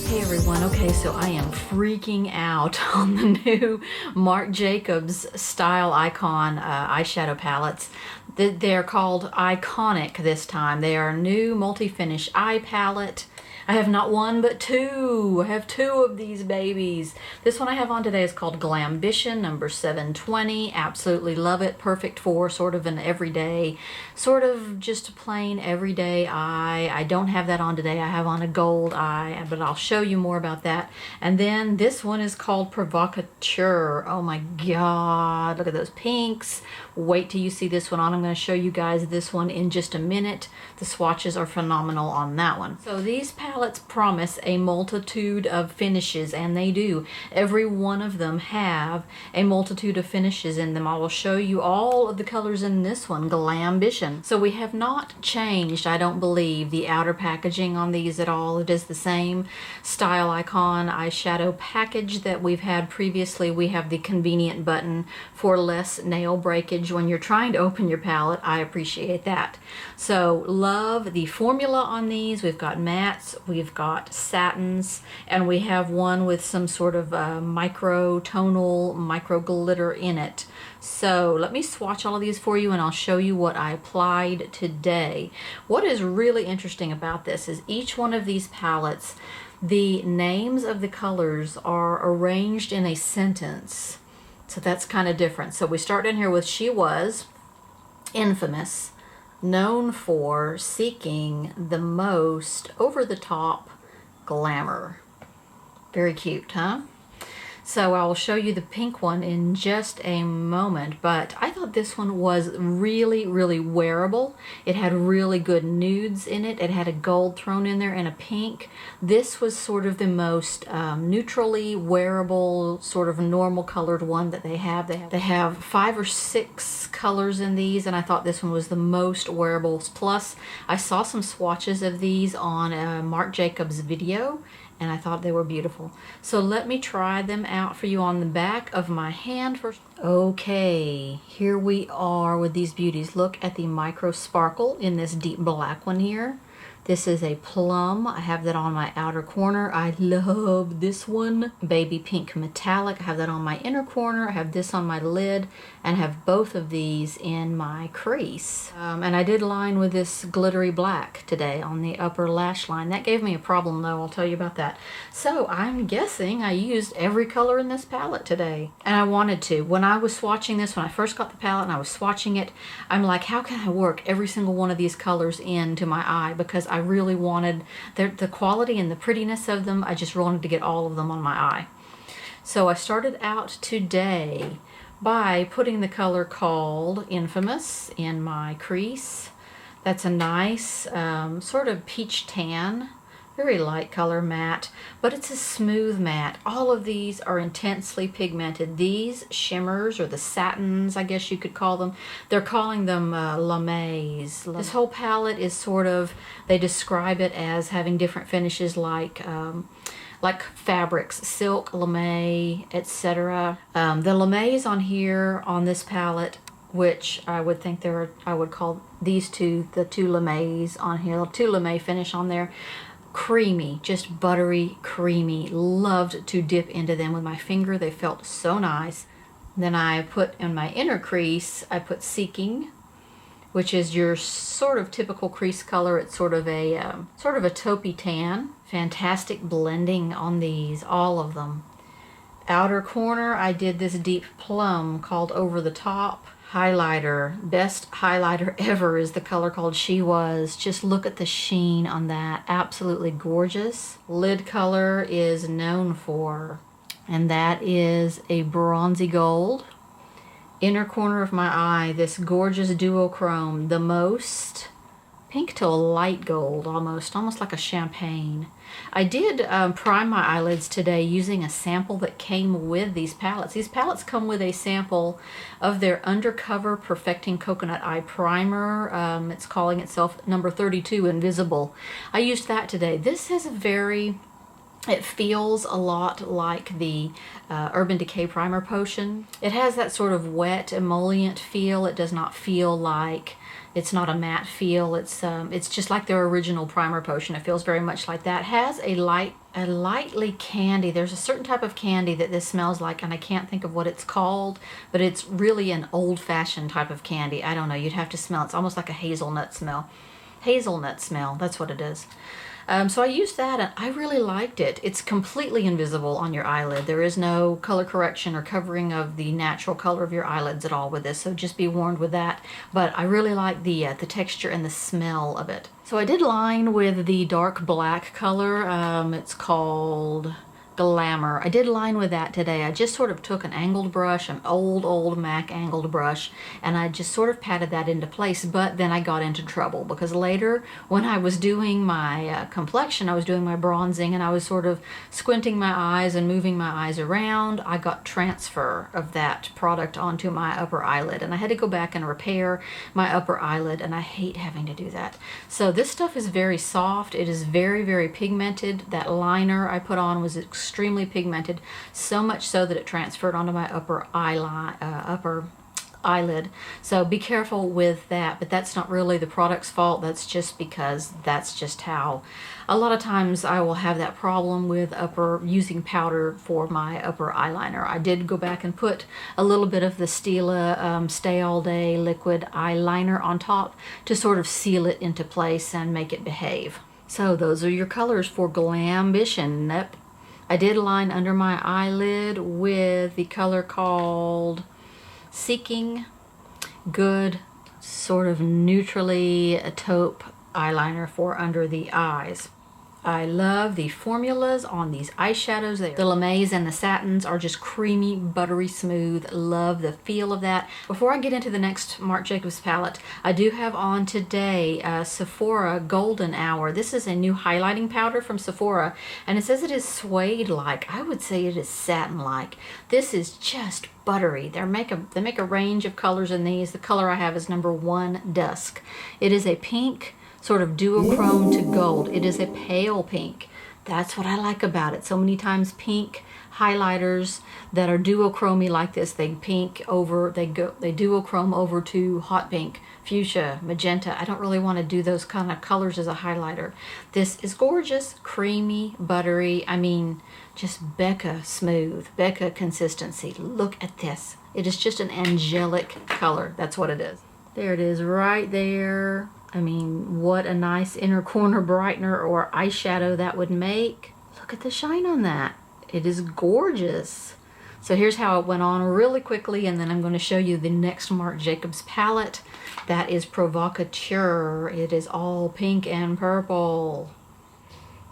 Hey everyone, okay, so I am freaking out on the new Marc Jacobs Style Icon eyeshadow palettes. They're called Eye-Conic this time. They are a new multi-finish eye palette. I have not one but two. I have two of these babies. This one I have on today is called Glambition, number 720. Absolutely love it. Perfect for sort of an everyday, sort of just a plain everyday eye. I don't have that on today. I have on a gold eye, but I'll show you more about that. And then this one is called Provocateur. Oh my God, look at those pinks. Wait till you see this one on. I'm going to show you guys this one in just a minute. The swatches are phenomenal on that one. So these palettes promise a multitude of finishes, and they do. Every one of them have a multitude of finishes in them. I will show you all of the colors in this one, Glambition. So we have not changed, I don't believe, the outer packaging on these at all. It is the same Style Icon eyeshadow package that we've had previously. We have the convenient button for less nail breakage when you're trying to open your palette. I appreciate that. So love the formula on these. We've got mattes, we've got satins, and we have one with some sort of micro tonal, micro glitter in it. So let me swatch all of these for you and I'll show you what I applied today. What is really interesting about this is each one of these palettes, the names of the colors are arranged in a sentence. So that's kind of different. So we start in here with She Was infamous, known for seeking the most over-the-top glamour. Very cute, huh? So I will show you the pink one in just a moment, but I thought this one was really, really wearable. It had really good nudes in it. It had a gold thrown in there and a pink. This was sort of the most neutrally wearable, sort of normal colored one that they have. They have 5 or 6 colors in these, and I thought this one was the most wearable. Plus, I saw some swatches of these on Marc Jacobs' video, and I thought they were beautiful. So let me try them out for you on the back of my hand first. Okay, here we are with these beauties. Look at the micro sparkle in this deep black one here. This is a plum. I have that on my outer corner. I love this one. Baby pink metallic. I have that on my inner corner. I have this on my lid and have both of these in my crease. And I did line with this glittery black today on the upper lash line. That gave me a problem though, I'll tell you about that. So I'm guessing I used every color in this palette today. And I wanted to. When I was swatching this, when I first got the palette and I was swatching it, I'm like, how can I work every single one of these colors into my eye? Because I really wanted the quality and the prettiness of them. I just wanted to get all of them on my eye. So I started out today by putting the color called Infamous in my crease. That's a nice sort of peach tan, very light color matte, but it's a smooth matte. All of these are intensely pigmented. These shimmers, or the satins, I guess you could call them, they're calling them lames. This whole palette is sort of, they describe it as having different finishes like fabrics, silk, lame, etc. The lames on here on this palette, which I would think I would call these two, the two lames on here, the two lame finish on there. Creamy, just buttery, creamy. Loved to dip into them with my finger. They felt so nice. Then I put in my inner crease, I put Seeking, which is your sort of typical crease color. It's sort of a taupey tan. Fantastic blending on these, all of them. Outer corner, I did this deep plum called Over the Top. Highlighter, best highlighter ever is the color called She Was. Just look at the sheen on that. Absolutely gorgeous. Lid color is Known For, and that is a bronzy gold. Inner corner of my eye, this gorgeous duochrome, the most pink to a light gold, almost like a champagne. I did prime my eyelids today using a sample that came with these palettes. These palettes come with a sample of their Undercover Perfecting Coconut Eye Primer. It's calling itself number 32 Invisible. I used that today. This has a very It feels a lot like the Urban Decay Primer Potion. It has that sort of wet emollient feel. It does not feel like, it's not a matte feel. It's just like their original Primer Potion. It feels very much like that. It has a lightly candy. There's a certain type of candy that this smells like, and I can't think of what it's called, but it's really an old-fashioned type of candy. I don't know. You'd have to smell. It's almost like a hazelnut smell. Hazelnut smell. That's what it is. So I used that and I really liked it. It's completely invisible on your eyelid. There is no color correction or covering of the natural color of your eyelids at all with this, so just be warned with that. But I really like the texture and the smell of it. So I did line with the dark black color. It's called Glamour. I did line with that today. I just sort of took an angled brush, an old MAC angled brush, and I just sort of patted that into place, but then I got into trouble because later when I was doing my complexion, I was doing my bronzing and I was sort of squinting my eyes and moving my eyes around, I got transfer of that product onto my upper eyelid and I had to go back and repair my upper eyelid, and I hate having to do that. So this stuff is very soft. It is very pigmented. That liner I put on was extremely pigmented, so much so that it transferred onto my upper eyelid. So be careful with that, but that's not really the product's fault. That's just because that's just how a lot of times I will have that problem with using powder for my upper eyeliner. I did go back and put a little bit of the Stila Stay All Day liquid eyeliner on top to sort of seal it into place and make it behave. So those are your colors for Glambition. Yep. I did line under my eyelid with the color called Seeking Good, sort of neutrally a taupe eyeliner for under the eyes. I love the formulas on these eyeshadows. The lames and the satins are just creamy, buttery smooth. Love the feel of that. Before I get into the next Marc Jacobs palette, I do have on today Sephora Golden Hour. This is a new highlighting powder from Sephora, and it says it is suede-like. I would say it is satin-like. This is just buttery. They make a range of colors in these. The color I have is number 1 Dusk. It is a pink, sort of duochrome to gold. It is a pale pink. That's what I like about it. So many times pink highlighters that are duochromy like this, they duochrome over to hot pink, fuchsia, magenta. I don't really want to do those kind of colors as a highlighter. This is gorgeous, creamy, buttery. I mean, just Becca smooth, Becca consistency. Look at this. It is just an angelic color. That's what it is. There it is right there. I mean, what a nice inner corner brightener or eyeshadow that would make. Look at the shine on that. It is gorgeous. So here's how it went on really quickly, and then I'm going to show you the next Marc Jacobs palette. That is Provocateur. It is all pink and purple.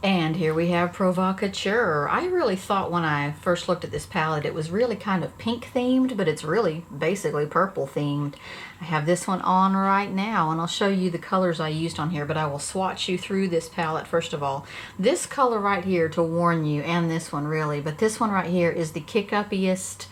And here we have Provocateur. I really thought when I first looked at this palette it was really kind of pink themed, but it's really basically purple themed. I have this one on right now and I'll show you the colors I used on here, but I will swatch you through this palette first of all. This color right here, to warn you, and this one really, but this one right here is the kick-uppiest,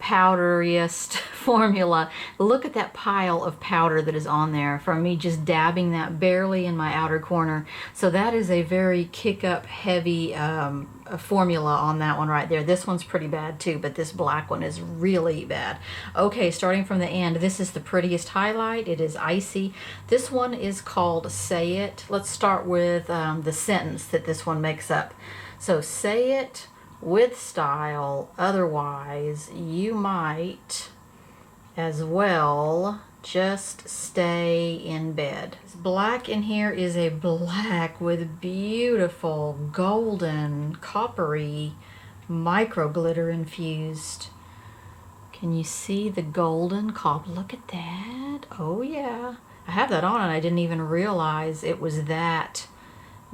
powderiest formula. Look at that pile of powder that is on there from me just dabbing that barely in my outer corner. So that is a very kick-up heavy formula on that one right there. This one's pretty bad too, but this black one is really bad. Okay, starting from the end, this is the prettiest highlight. It is icy. This one is called Say It. Let's start with the sentence that this one makes up. So, say it with style, otherwise you might as well just stay in bed. This black in here is a black with beautiful golden coppery micro glitter infused. Can you see the golden copper? Look at that. Oh yeah, I have that on and I didn't even realize it was that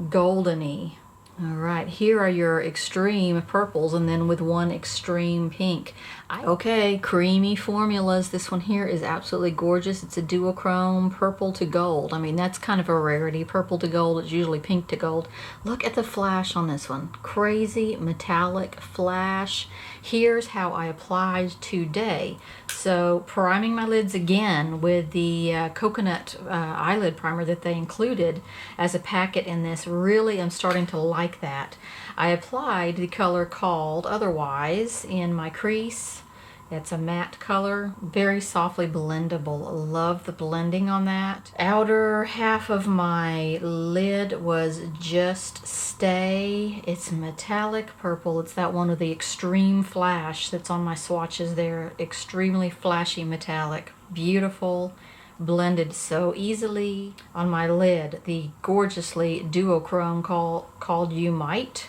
goldeny. All right, here are your extreme purples and then with one extreme pink. Okay, creamy formulas. This one here is absolutely gorgeous. It's a duochrome purple to gold. I mean, that's kind of a rarity. Purple to gold, it's usually pink to gold. Look at the flash on this one. Crazy metallic flash. Here's how I applied today. So priming my lids again with the coconut eyelid primer that they included as a packet in this. Really, I'm starting to like that. I applied the color called Otherwise in my crease. It's a matte color, very softly blendable. Love the blending on that. Outer half of my lid was Just Stay. It's metallic purple. It's that one with the extreme flash that's on my swatches there. Extremely flashy metallic. Beautiful. Blended so easily. On my lid, the gorgeously duochrome called You Might.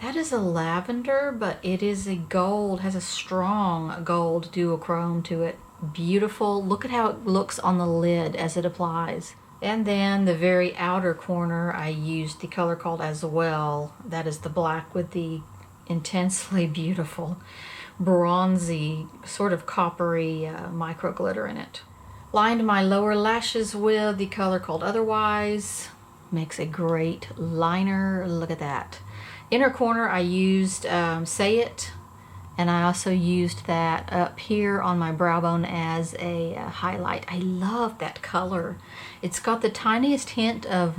That is a lavender, but it is a gold, has a strong gold duochrome to it. Beautiful. Look at how it looks on the lid as it applies. And then the very outer corner, I used the color called As Well. That is the black with the intensely beautiful bronzy, sort of coppery micro glitter in it. Lined my lower lashes with the color called Otherwise. Makes a great liner. Look at that. Inner corner, I used Say It, and I also used that up here on my brow bone as a highlight. I love that color. It's got the tiniest hint of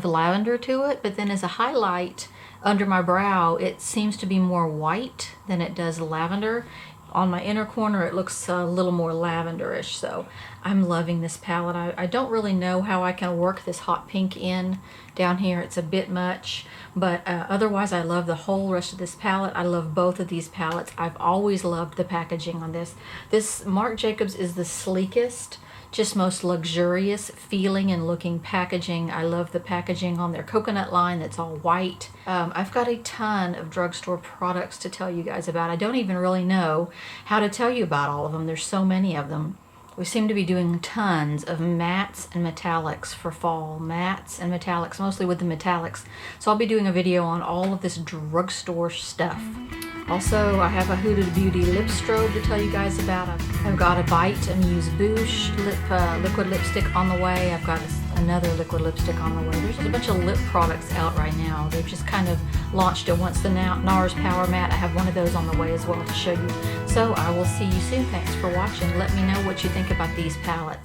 lavender to it, but then as a highlight under my brow, it seems to be more white than it does lavender. On my inner corner, it looks a little more lavenderish, so I'm loving this palette. I don't really know how I can work this hot pink in down here. It's a bit much, but otherwise I love the whole rest of this palette. I love both of these palettes. I've always loved the packaging on this. This Marc Jacobs is the sleekest, just most luxurious feeling and looking packaging. I love the packaging on their coconut line that's all white. I've got a ton of drugstore products to tell you guys about. I don't even really know how to tell you about all of them. There's so many of them. We seem to be doing tons of mattes and metallics for fall. Mattes and metallics, mostly with the metallics. So I'll be doing a video on all of this drugstore stuff. Also, I have a Huda Beauty lip strobe to tell you guys about. I've got a Bite Amuse Bouche liquid lipstick on the way. I've got another liquid lipstick on the way. There's a bunch of lip products out right now. They've just kind of launched it once. The NARS Power Matte, I have one of those on the way as well to show you. So I will see you soon. Thanks for watching. Let me know what you think about these palettes.